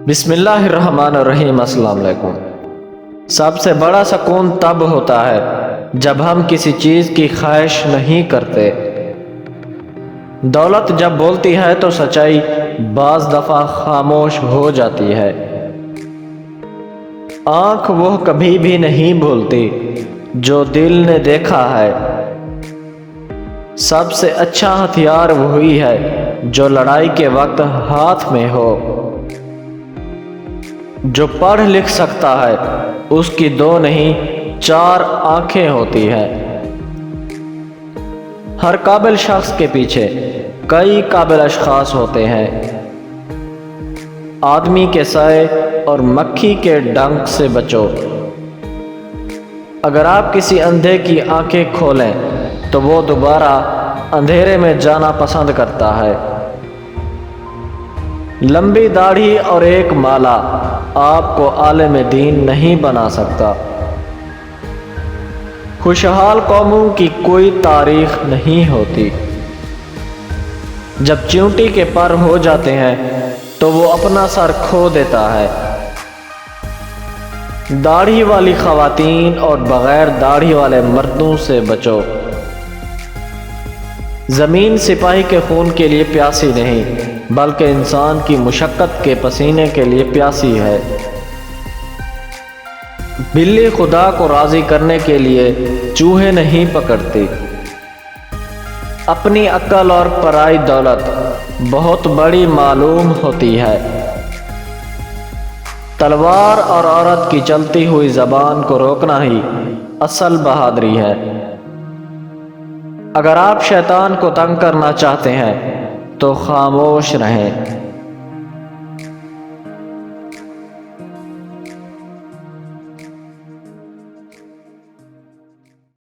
بسم اللہ الرحمن الرحیم۔ السلام علیکم۔ سب سے بڑا سکون تب ہوتا ہے جب ہم کسی چیز کی خواہش نہیں کرتے۔ دولت جب بولتی ہے تو سچائی بعض دفعہ خاموش ہو جاتی ہے۔ آنکھ وہ کبھی بھی نہیں بھولتی جو دل نے دیکھا ہے۔ سب سے اچھا ہتھیار وہی ہے جو لڑائی کے وقت ہاتھ میں ہو۔ جو پڑھ لکھ سکتا ہے اس کی 2 نہیں 4 آنکھیں ہوتی ہے۔ ہر قابل شخص کے پیچھے کئی قابل اشخاص ہوتے ہیں۔ آدمی کے سائے اور مکھی کے ڈنک سے بچو۔ اگر آپ کسی اندھے کی آنکھیں کھولیں تو وہ دوبارہ اندھیرے میں جانا پسند کرتا ہے۔ لمبی داڑھی اور ایک مالا آپ کو عالم دین نہیں بنا سکتا۔ خوشحال قوموں کی کوئی تاریخ نہیں ہوتی۔ جب چیونٹی کے پر ہو جاتے ہیں تو وہ اپنا سر کھو دیتا ہے۔ داڑھی والی خواتین اور بغیر داڑھی والے مردوں سے بچو۔ زمین سپاہی کے خون کے لیے پیاسی نہیں بلکہ انسان کی مشقت کے پسینے کے لیے پیاسی ہے۔ بلی خدا کو راضی کرنے کے لیے چوہے نہیں پکڑتی۔ اپنی عقل اور پرائی دولت بہت بڑی معلوم ہوتی ہے۔ تلوار اور عورت کی چلتی ہوئی زبان کو روکنا ہی اصل بہادری ہے۔ اگر آپ شیطان کو تنگ کرنا چاہتے ہیں تو خاموش رہیں۔